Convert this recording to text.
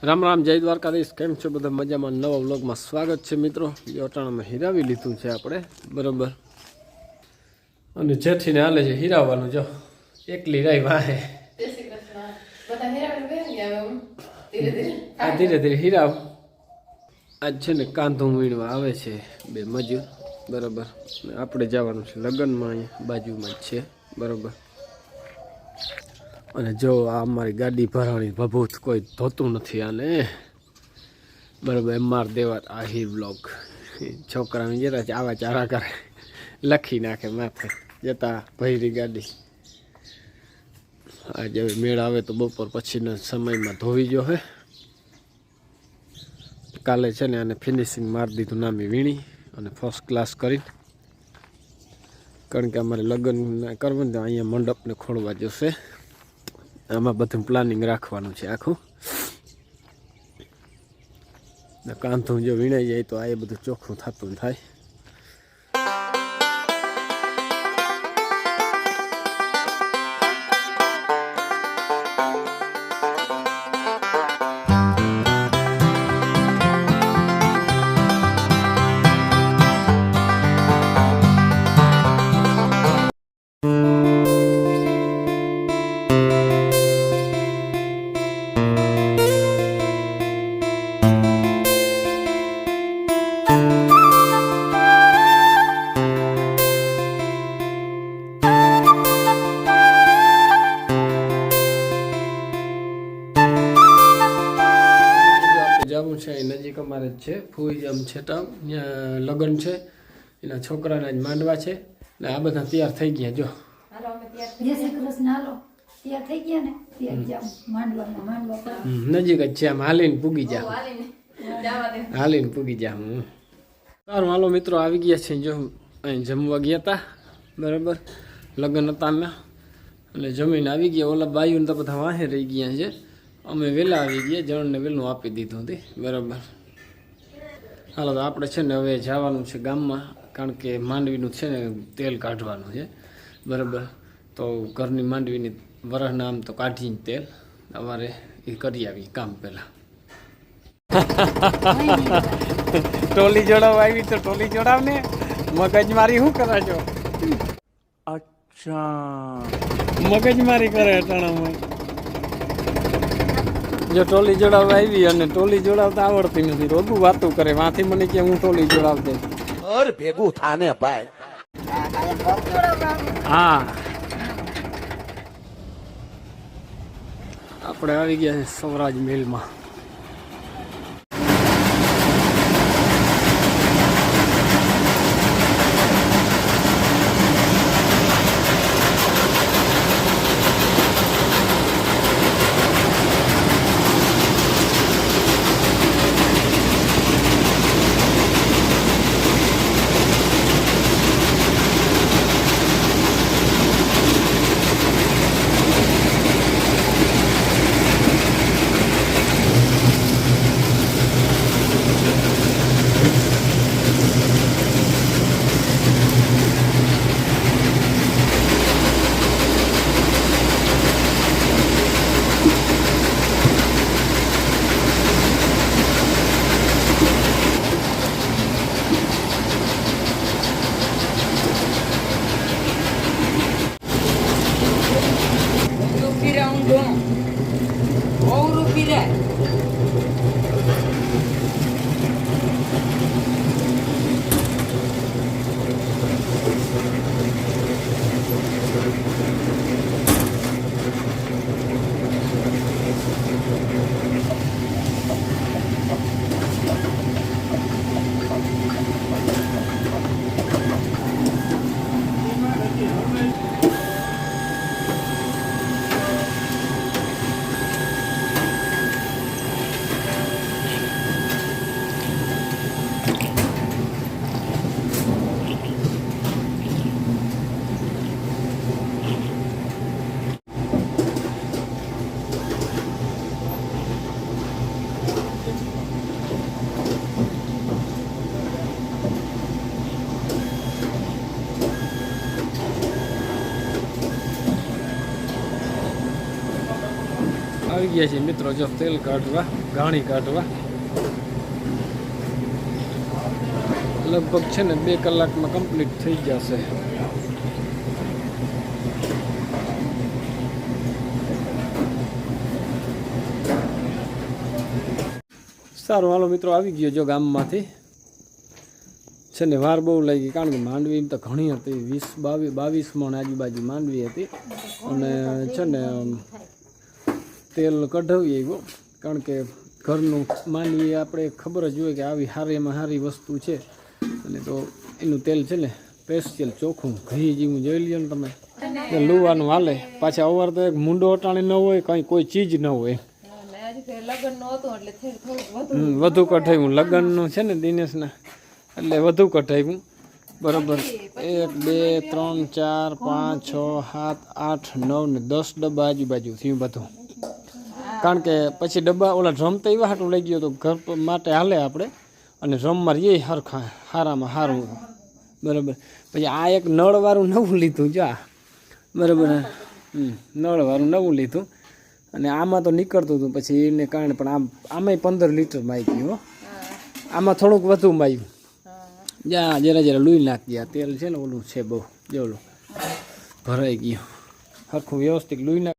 રામ રામ, જય દ્વારકાધીશ. કેમ છો બધા? મજામાં. નવા વ્લોગમાં સ્વાગત છે મિત્રો. અટાણામાં હિરાવી લીધું છે આપણે, બરોબર. અને જેઠીને હાલે છે હિરાવવાનું. જો એકલી રહી વાહે, ધીરે ધીરે હિરાવ. આજ છે ને કાંધું વીણવા આવે છે બે મજૂર, બરોબર. આપણે જવાનું છે લગ્નમાં, અહીંયા બાજુમાં જ છે, બરોબર. અને જો આ અમારી ગાડી ભરાણી ભભૂત કોઈ ધોતું નથી આને, બરાબર. એમ માર દેવા આહિર બ્લોગ છોકરાને જરા આવા ચારા કરે, લખી નાખે માથે જતા ભૈરી ગાડી. આજે હવે મેળ આવે તો બપોર પછીના સમયમાં ધોવી જો હે. કાલે છે ને આને ફિનિશિંગ મારી દીધું નામી વીણી અને ફર્સ્ટ ક્લાસ કરી. કારણ કે અમારે લગ્ન કરવું તો અહીંયા મંડપને ખોળવા જશે. આમાં બધું પ્લાનિંગ રાખવાનું છે આખું. કાંધું જો વીણાઈ જાય તો આ એ બધું ચોખ્ખું થતું થાય. જવું છે નજીક અમારે જ છે, ફૂઈ આમ છેટા ત્યાં લગ્ન છે, એના છોકરાના જ માંડવા છે ને આ બધા તૈયાર થઈ ગયા. જો નજીક જ છે, આમ હાલીને પૂગી જા, હાલીને પૂગી જા. સારું હાલો મિત્રો, આવી ગયા છે. જો અહીં જમવા ગયા હતા, બરાબર. લગ્ન હતા અમે એટલે જમીને આવી ગયા. ઓલા બાયુને તો બધા વાહે રહી ગયા છે. અમે વહેલા આવી ગયા, જણને વહેલું આપી દીધું હતી, બરાબર. હાલો તો આપણે છે ને હવે જવાનું છે ગામમાં, કારણ કે માંડવીનું છે ને તેલ કાઢવાનું છે, બરાબર. તો ઘરની માંડવીની વરસના આમ તો કાઢીને તેલ અમારે એ કરી આવી કામ પહેલાં. ટોલી જોડાવ આવી તો ટોલી જોડાવ ને મગજ મારી શું કરાજો? અચ્છા, મગજ મારી કરે અટાણામાં. જો ટોલી જોડાવવા આવી અને ટોલી જોડાવતા આવડતી નથી, રોગું વાતું કરે. વાંથી મને કે હું ટોલી જોડાવ દે. ભેગું થાને ભાઈ. હા, આપણે આવી ગયા છે સ્વરાજ મિલમાં. ગયા છીએ મિત્રો જો તેલ કાઢવા, ઘાણી કાઢવા. લગભગ છે ને 2 કલાકમાં કમ્પ્લીટ થઈ જશે. સારું હાલો મિત્રો, આવી ગયો જો ગામમાંથી. છે ને વાર બહુ લાગી, કારણ કે માંડવી એમ તો ઘણી હતી, 22 મણ આજુબાજુ માંડવી હતી. અને છે ને તેલ કઢાવી આવ્યો, કારણ કે ઘરનું માંડવી આપણે ખબર જ હોય કે આવી સારીમાં સારી વસ્તુ છે. અને તો એનું તેલ છે ને સ્પેશિયલ ચોખ્ખું ઘી જેવું જોઈ લ્યો ને તમે, લુવાનું હાલે. પાછા અવાર તો એક મૂંડો અટાણે ન હોય, કંઈ કોઈ ચીજ ન હોય. વધુ કઢાવ્યું લગ્નનું છે ને દિનેશના, એટલે વધુ કઢાવ્યું. બરાબર 1 2 3 4 5 6 7 8 9 ને 10 ડબ્બા આજુબાજુ થયું બધું. કારણ કે પછી ડબ્બા ઓલા ડ્રમ તો એવા હાટું લઈ ગયો તો ઘર માટે હાલે આપણે, અને ડ્રમમાં રહીએ હરખા સારામાં સારું. બરાબર પછી આ એક નળવાળું નવું લીધું જો આ, બરાબર નળવાળું નવું લીધું. અને આમાં તો નીકળતું હતું પછી એને કારણે, પણ આમાંય 15 લીટર માઈ ગયું. આમાં થોડુંક વધુ માયું. જ્યાં જરા લૂઈ નાખી. આ તેલ છે ને ઓલું છે બહુ, જે ઓલું ભરાઈ ગયું હરખું વ્યવસ્થિત લૂઈ નાખ.